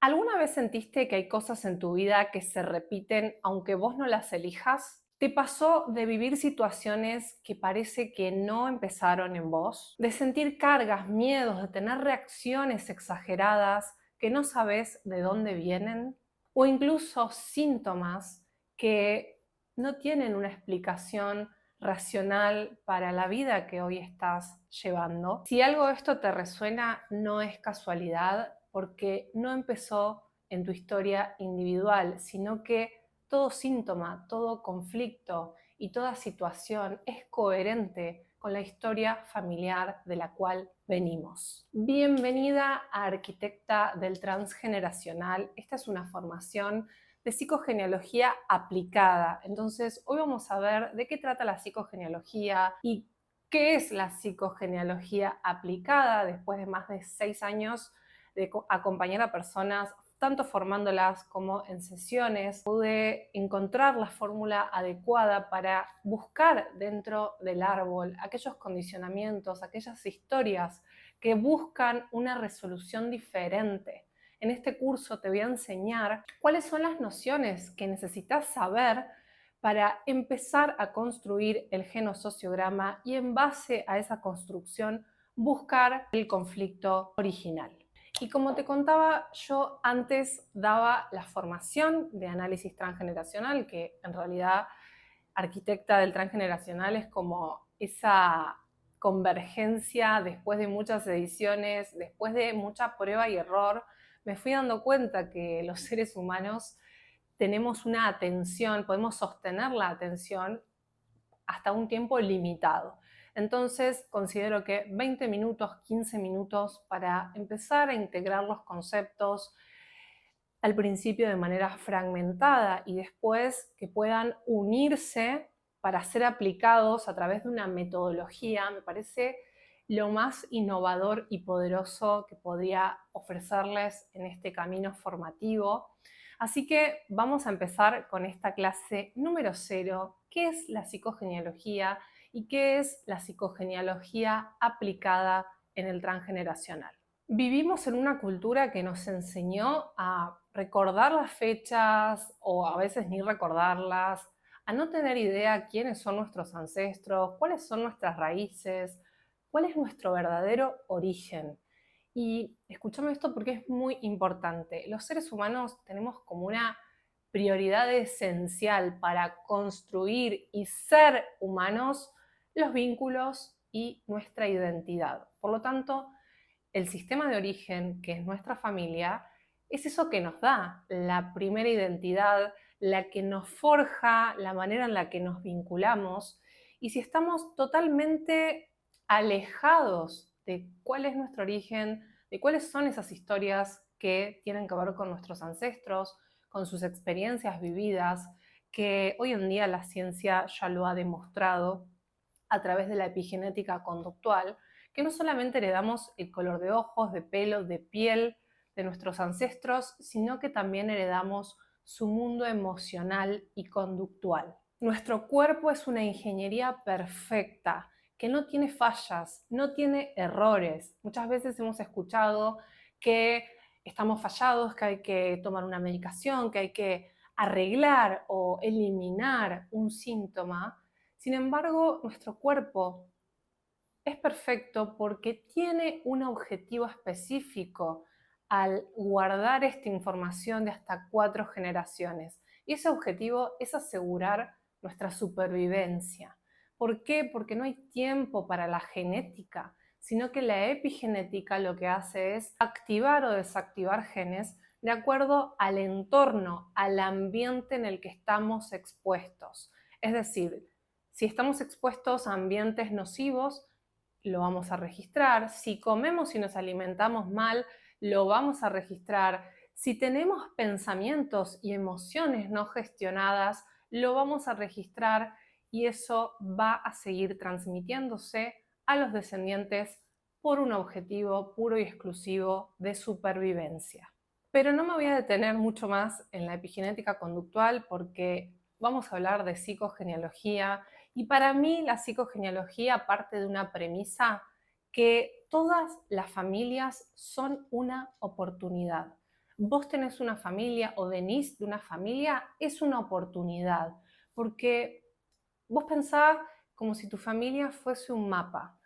¿Alguna vez sentiste que hay cosas en tu vida que se repiten aunque vos no las elijas? ¿Te pasó de vivir situaciones que parece que no empezaron en vos? ¿De sentir cargas, miedos, de tener reacciones exageradas que no sabes de dónde vienen? ¿O incluso síntomas que no tienen una explicación racional para la vida que hoy estás llevando? Si algo de esto te resuena, no es casualidad, porque no empezó en tu historia individual, sino que todo síntoma, todo conflicto y toda situación es coherente con la historia familiar de la cual venimos. Bienvenida a Arquitecta del Transgeneracional. Esta es una formación de psicogenealogía aplicada. Entonces, hoy vamos a ver de qué trata la psicogenealogía y qué es la psicogenealogía aplicada después de más de 6 años de acompañar a personas, tanto formándolas como en sesiones. Pude encontrar la fórmula adecuada para buscar dentro del árbol aquellos condicionamientos, aquellas historias que buscan una resolución diferente. En este curso te voy a enseñar cuáles son las nociones que necesitas saber para empezar a construir el genosociograma y en base a esa construcción buscar el conflicto original. Y como te contaba, yo antes daba la formación de análisis transgeneracional, que en realidad arquitecta del transgeneracional es como esa convergencia después de muchas ediciones, después de mucha prueba y error, me fui dando cuenta que los seres humanos tenemos una atención, podemos sostener la atención hasta un tiempo limitado. Entonces, considero que 20 minutos, 15 minutos para empezar a integrar los conceptos al principio de manera fragmentada y después que puedan unirse para ser aplicados a través de una metodología, me parece lo más innovador y poderoso que podría ofrecerles en este camino formativo. Así que vamos a empezar con esta clase número 0, ¿qué es la psicogenealogía y qué es la psicogenealogía aplicada en el transgeneracional? Vivimos en una cultura que nos enseñó a recordar las fechas o a veces ni recordarlas, a no tener idea quiénes son nuestros ancestros, cuáles son nuestras raíces, cuál es nuestro verdadero origen. Y escúchame esto porque es muy importante. Los seres humanos tenemos como una prioridad esencial para construir y ser humanos los vínculos y nuestra identidad. Por lo tanto, el sistema de origen, que es nuestra familia, es eso que nos da la primera identidad, la que nos forja, la manera en la que nos vinculamos. Y si estamos totalmente alejados de cuál es nuestro origen, de cuáles son esas historias que tienen que ver con nuestros ancestros, con sus experiencias vividas, que hoy en día la ciencia ya lo ha demostrado a través de la epigenética conductual, que no solamente heredamos el color de ojos, de pelo, de piel de nuestros ancestros, sino que también heredamos su mundo emocional y conductual. Nuestro cuerpo es una ingeniería perfecta, que no tiene fallas, no tiene errores. Muchas veces hemos escuchado que estamos fallados, que hay que tomar una medicación, que hay que arreglar o eliminar un síntoma. Sin embargo, nuestro cuerpo es perfecto porque tiene un objetivo específico al guardar esta información de hasta 4 generaciones. Y ese objetivo es asegurar nuestra supervivencia. ¿Por qué? Porque no hay tiempo para la genética, sino que la epigenética lo que hace es activar o desactivar genes de acuerdo al entorno, al ambiente en el que estamos expuestos. Es decir, si estamos expuestos a ambientes nocivos, lo vamos a registrar. Si comemos y nos alimentamos mal, lo vamos a registrar. Si tenemos pensamientos y emociones no gestionadas, lo vamos a registrar y eso va a seguir transmitiéndose a los descendientes por un objetivo puro y exclusivo de supervivencia. Pero no me voy a detener mucho más en la epigenética conductual porque vamos a hablar de psicogenealogía y para mí la psicogenealogía parte de una premisa que todas las familias son una oportunidad. vos tenés una familia o venís de una familia, es una oportunidad, porque vos pensás como si tu familia fuese un mapa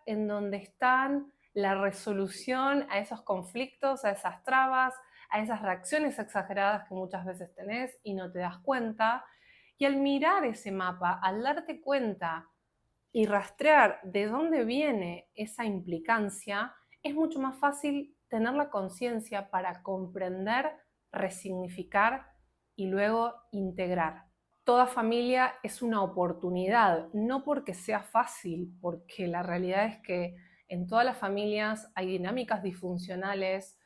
en donde están la resolución a esos conflictos, a esas trabas, a esas reacciones exageradas que muchas veces tenés y no te das cuenta. Y al mirar ese mapa, al darte cuenta y rastrear de dónde viene esa implicancia, es mucho más fácil tener la conciencia para comprender, resignificar y luego integrar. Toda familia es una oportunidad, no porque sea fácil, porque la realidad es que en todas las familias hay dinámicas disfuncionales.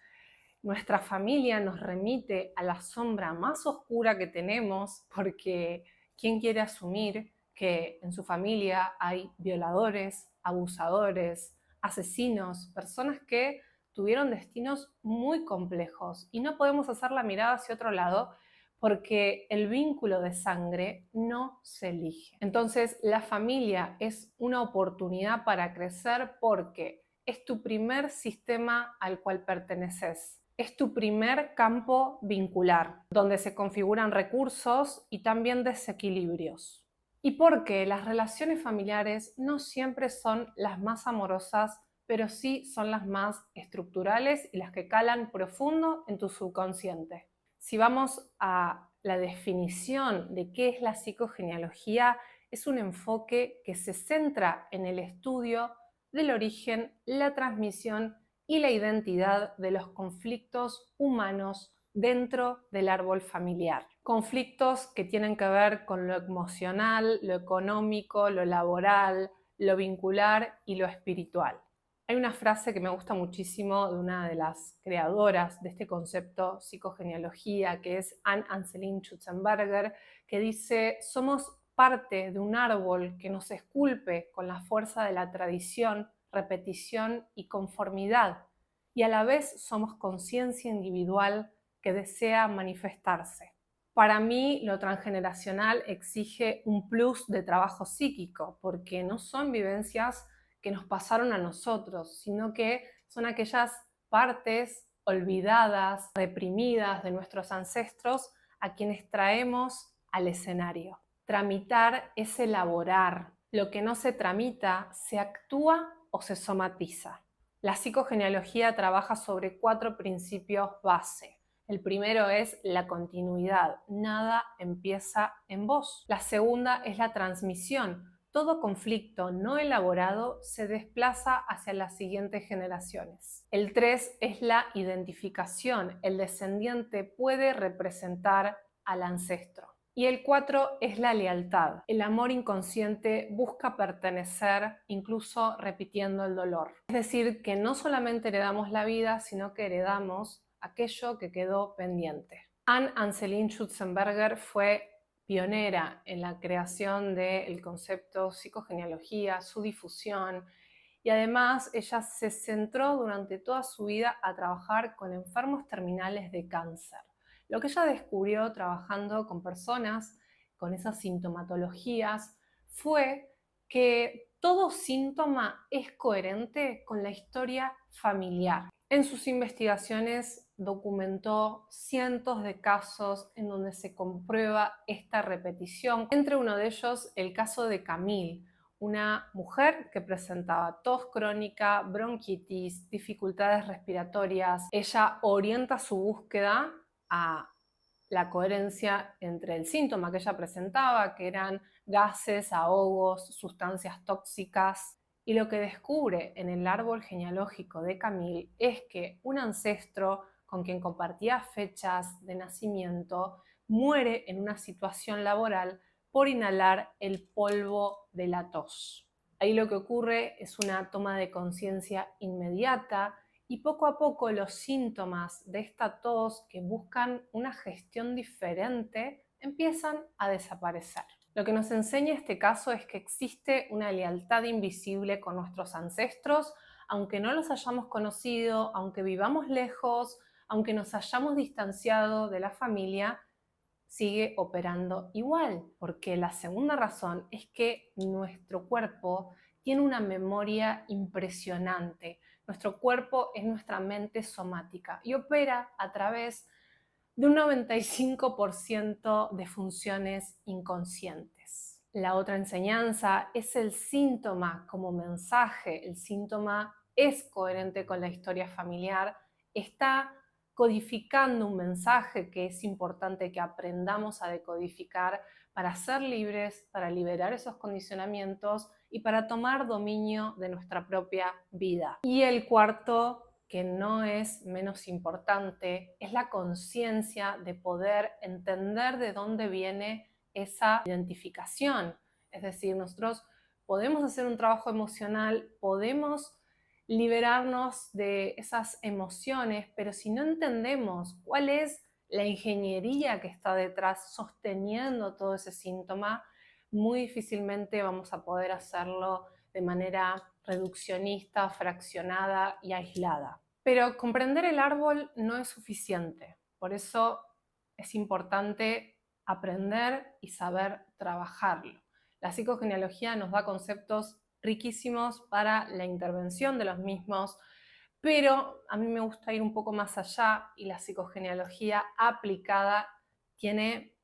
Nuestra familia nos remite a la sombra más oscura que tenemos, porque ¿quién quiere asumir que en su familia hay violadores, abusadores, asesinos, personas que tuvieron destinos muy complejos y no podemos hacer la mirada hacia otro lado porque el vínculo de sangre no se elige? Entonces, la familia es una oportunidad para crecer porque es tu primer sistema al cual perteneces. Es tu primer campo vincular, donde se configuran recursos y también desequilibrios. Y porque las relaciones familiares no siempre son las más amorosas, pero sí son las más estructurales y las que calan profundo en tu subconsciente. Si vamos a la definición de qué es la psicogenealogía, es un enfoque que se centra en el estudio del origen, la transmisión y la identidad de los conflictos humanos dentro del árbol familiar. Conflictos que tienen que ver con lo emocional, lo económico, lo laboral, lo vincular y lo espiritual. Hay una frase que me gusta muchísimo de una de las creadoras de este concepto psicogenealogía, que es Anne-Anseline Schutzenberger, que dice: somos parte de un árbol que nos esculpe con la fuerza de la tradición, repetición y conformidad, y a la vez somos conciencia individual que desea manifestarse. Para mí, lo transgeneracional exige un plus de trabajo psíquico, porque no son vivencias que nos pasaron a nosotros, sino que son aquellas partes olvidadas, reprimidas de nuestros ancestros a quienes traemos al escenario. Tramitar es elaborar. Lo que no se tramita se actúa o se somatiza. La psicogenealogía trabaja sobre 4 principios base. El primero es la continuidad. Nada empieza en vos. La segunda es la transmisión. Todo conflicto no elaborado se desplaza hacia las siguientes generaciones. El 3 es la identificación. El descendiente puede representar al ancestro. Y el 4 es la lealtad. El amor inconsciente busca pertenecer, incluso repitiendo el dolor. Es decir, que no solamente heredamos la vida, sino que heredamos aquello que quedó pendiente. Anne-Anseline Schutzenberger fue pionera en la creación del concepto psicogenealogía, su difusión, y además ella se centró durante toda su vida a trabajar con enfermos terminales de cáncer. Lo que ella descubrió trabajando con personas con esas sintomatologías fue que todo síntoma es coherente con la historia familiar. En sus investigaciones documentó cientos de casos en donde se comprueba esta repetición. Entre uno de ellos, el caso de Camille, una mujer que presentaba tos crónica, bronquitis, dificultades respiratorias. Ella orienta su búsqueda a la coherencia entre el síntoma que ella presentaba, que eran gases, ahogos, sustancias tóxicas, y lo que descubre en el árbol genealógico de Camille es que un ancestro con quien compartía fechas de nacimiento muere en una situación laboral por inhalar el polvo de la tos. Ahí lo que ocurre es una toma de conciencia inmediata y poco a poco los síntomas de esta tos que buscan una gestión diferente empiezan a desaparecer. Lo que nos enseña este caso es que existe una lealtad invisible con nuestros ancestros, aunque no los hayamos conocido, aunque vivamos lejos, aunque nos hayamos distanciado de la familia, sigue operando igual, porque la segunda razón es que nuestro cuerpo tiene una memoria impresionante. Nuestro cuerpo es nuestra mente somática y opera a través de un 95% de funciones inconscientes. La otra enseñanza es el síntoma como mensaje. El síntoma es coherente con la historia familiar, está codificando un mensaje que es importante que aprendamos a decodificar para ser libres, para liberar esos condicionamientos y para tomar dominio de nuestra propia vida. Y el cuarto, que no es menos importante, es la conciencia de poder entender de dónde viene esa identificación. Es decir, nosotros podemos hacer un trabajo emocional, podemos liberarnos de esas emociones, pero si no entendemos cuál es la ingeniería que está detrás sosteniendo todo ese síntoma, muy difícilmente vamos a poder hacerlo de manera reduccionista, fraccionada y aislada. Pero comprender el árbol no es suficiente. Por eso es importante aprender y saber trabajarlo. La psicogenealogía nos da conceptos riquísimos para la intervención de los mismos, pero a mí me gusta ir un poco más allá y la psicogenealogía aplicada tiene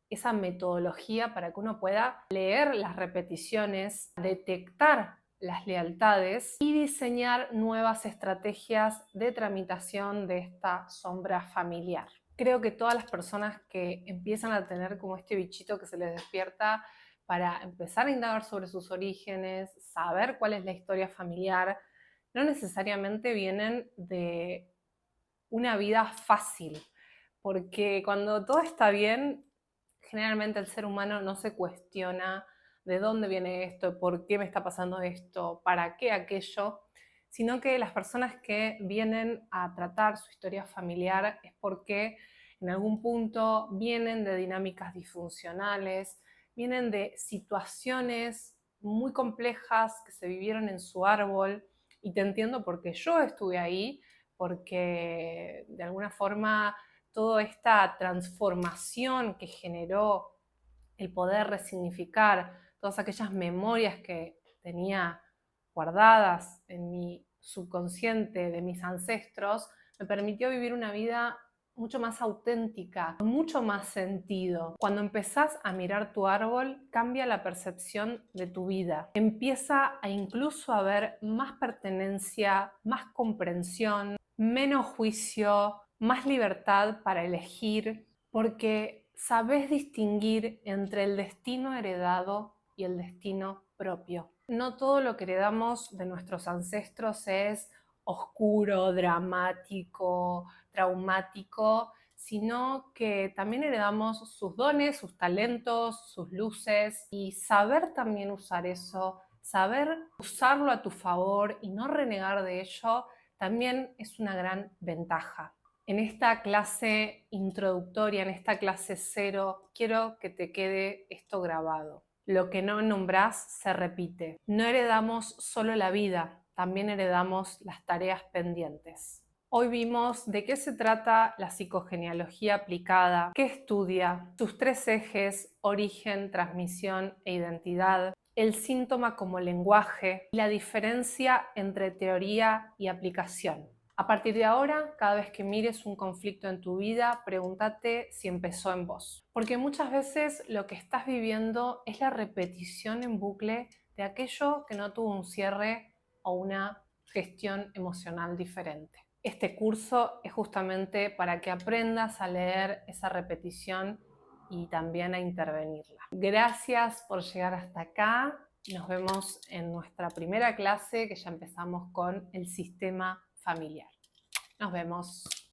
esa metodología para que uno pueda leer las repeticiones, detectar las lealtades y diseñar nuevas estrategias de tramitación de esta sombra familiar. Creo que todas las personas que empiezan a tener como este bichito que se les despierta para empezar a indagar sobre sus orígenes, saber cuál es la historia familiar, no necesariamente vienen de una vida fácil, porque cuando todo está bien, generalmente el ser humano no se cuestiona de dónde viene esto, por qué me está pasando esto, para qué aquello, sino que las personas que vienen a tratar su historia familiar es porque en algún punto vienen de dinámicas disfuncionales, vienen de situaciones muy complejas que se vivieron en su árbol, y te entiendo porque yo estuve ahí, porque de alguna forma toda esta transformación que generó el poder resignificar todas aquellas memorias que tenía guardadas en mi subconsciente de mis ancestros, me permitió vivir una vida mucho más auténtica, con mucho más sentido. Cuando empezás a mirar tu árbol, cambia la percepción de tu vida. Empieza a incluso haber más pertenencia, más comprensión, menos juicio, más libertad para elegir, porque sabes distinguir entre el destino heredado y el destino propio. No todo lo que heredamos de nuestros ancestros es oscuro, dramático, traumático, sino que también heredamos sus dones, sus talentos, sus luces, y saber también usar eso, saber usarlo a tu favor y no renegar de ello, también es una gran ventaja. En esta clase introductoria, en esta clase 0, quiero que te quede esto grabado. Lo que no nombrás se repite. No heredamos solo la vida, también heredamos las tareas pendientes. Hoy vimos de qué se trata la psicogenealogía aplicada, qué estudia, sus 3 ejes: origen, transmisión e identidad, el síntoma como lenguaje y la diferencia entre teoría y aplicación. A partir de ahora, cada vez que mires un conflicto en tu vida, pregúntate si empezó en vos. Porque muchas veces lo que estás viviendo es la repetición en bucle de aquello que no tuvo un cierre o una gestión emocional diferente. Este curso es justamente para que aprendas a leer esa repetición y también a intervenirla. Gracias por llegar hasta acá. Nos vemos en nuestra primera clase, que ya empezamos con el sistema familiar. Nos vemos.